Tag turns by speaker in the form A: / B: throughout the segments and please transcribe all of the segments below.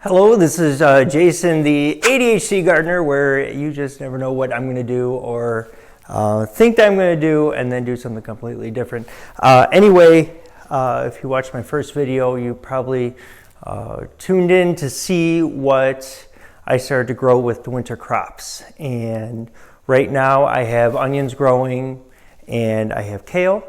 A: Hello, this is Jason, the ADHD gardener, where you just never know what I'm going to do or think that I'm going to do and then do something completely different. Anyway, if you watched my first video, you probably tuned in to see what I started to grow with the winter crops. And right now I have onions growing, and I have kale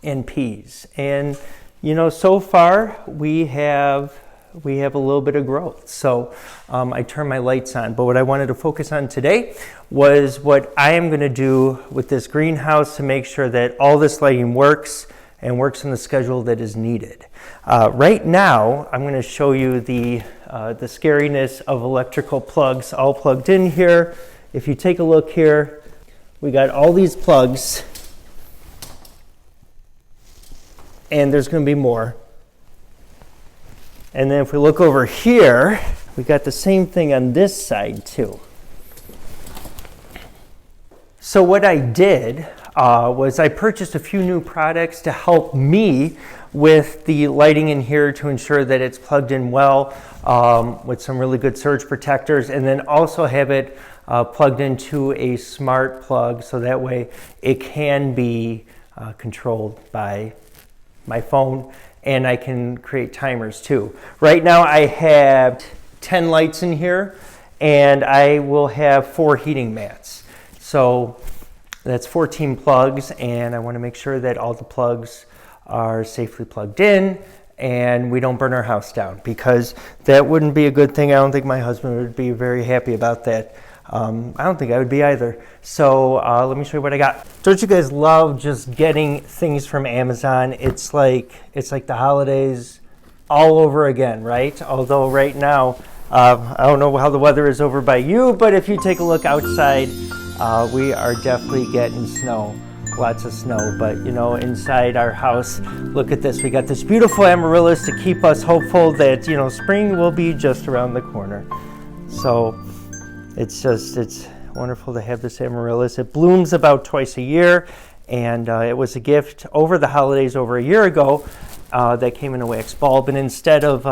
A: and peas. And you know, so far we have a little bit of growth. So I turned my lights on. But what I wanted to focus on today was what I am going to do with this greenhouse to make sure that all this lighting works and works in the schedule that is needed. Right now, I'm going to show you the scariness of electrical plugs all plugged in here. If you take a look here, we got all these plugs, and there's going to be more. And then if we look over here, we got the same thing on this side too. So what I did was I purchased a few new products to help me with the lighting in here to ensure that it's plugged in well with some really good surge protectors, and then also have it plugged into a smart plug so that way it can be controlled by my phone. And I can create timers too. Right now I have 10 lights in here, and I will have 4 heating mats. So that's 14 plugs, and I want to make sure that all the plugs are safely plugged in and we don't burn our house down, because that wouldn't be a good thing. I don't think my husband would be very happy about that. I don't think I would be either. So let me show you what I got. Don't you guys love just getting things from Amazon? It's like the holidays all over again, right? Although right now, I don't know how the weather is over by you, but if you take a look outside, we are definitely getting snow. Lots of snow, but you know, inside our house, look at this. We got this beautiful amaryllis to keep us hopeful that, you know, spring will be just around the corner. So it's wonderful to have this amaryllis. It blooms about twice a year, and it was a gift over the holidays over a year ago that came in a wax bulb. And instead of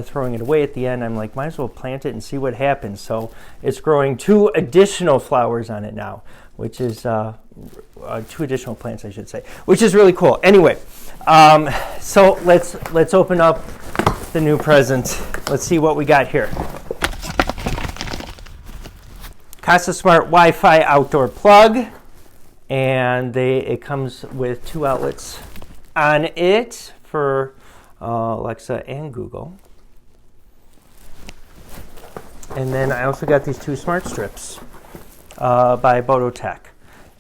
A: throwing it away at the end, I'm like, might as well plant it and see what happens. So it's growing 2 additional flowers on it now, which is 2 additional plants, I should say, which is really cool. Anyway, so let's open up the new present. Let's see what we got here. Casa Smart Wi-Fi outdoor plug, and it comes with 2 outlets on it for Alexa and Google. And then I also got these 2 smart strips by Bototech,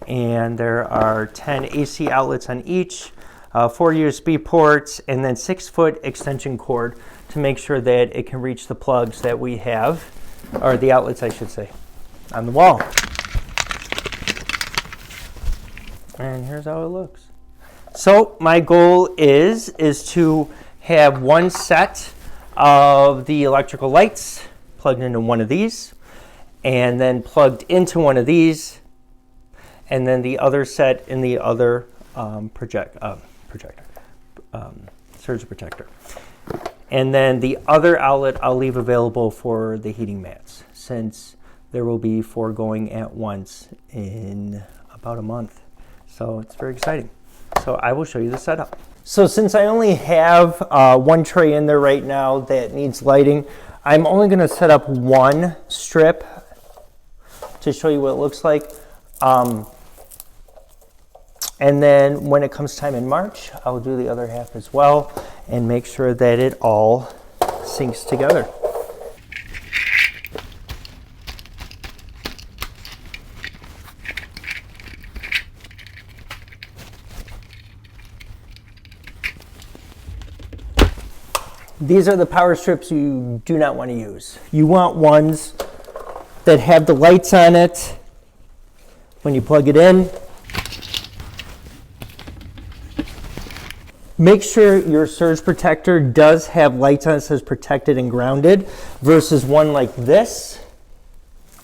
A: and there are 10 AC outlets on each, 4 USB ports, and then 6-foot extension cord to make sure that it can reach the plugs that we have, or the outlets I should say, on the wall. And here's how it looks. So my goal is to have 1 set of the electrical lights plugged into one of these, and then plugged into one of these, and then the other set in the other surge protector. And then the other outlet I'll leave available for the heating mats, since there will be 4 going at once in about a month. So it's very exciting. So I will show you the setup. So since I only have 1 tray in there right now that needs lighting, I'm only going to set up 1 strip to show you what it looks like. And then when it comes time in March, I'll do the other half as well and make sure that it all syncs together. These are the power strips you do not want to use. You want ones that have the lights on it when you plug it in. Make sure your surge protector does have lights on it that says protected and grounded, versus one like this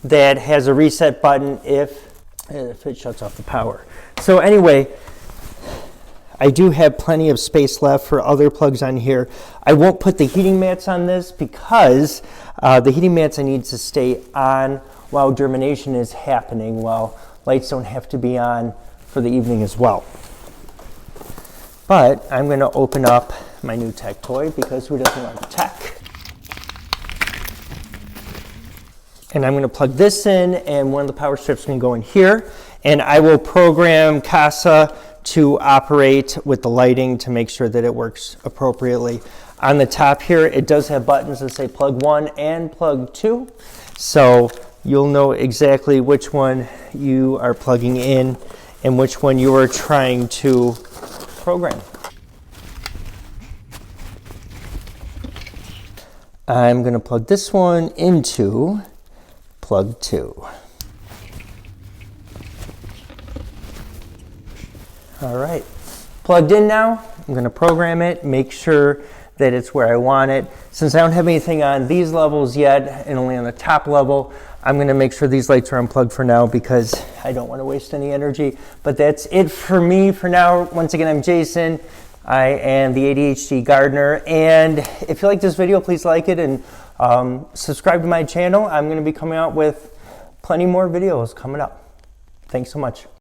A: that has a reset button if it shuts off the power. So anyway, I do have plenty of space left for other plugs on here. I won't put the heating mats on this because the heating mats I need to stay on while germination is happening, while lights don't have to be on for the evening as well. But I'm going to open up my new tech toy because who doesn't like tech? And I'm going to plug this in, and one of the power strips can go in here, and I will program Kasa to operate with the lighting to make sure that it works appropriately. On the top here, it does have buttons that say plug 1 and plug 2, so you'll know exactly which one you are plugging in and which one you are trying to program. I'm going to plug this one into plug 2. All right, plugged in now. I'm going to program it, make sure that it's where I want it. Since I don't have anything on these levels yet and only on the top level, I'm going to make sure these lights are unplugged for now because I don't want to waste any energy. But that's it for me for now. Once again, I'm Jason. I am the ADHD gardener, and if you like this video, please like it and subscribe to my channel. I'm going to be coming out with plenty more videos coming up. Thanks so much.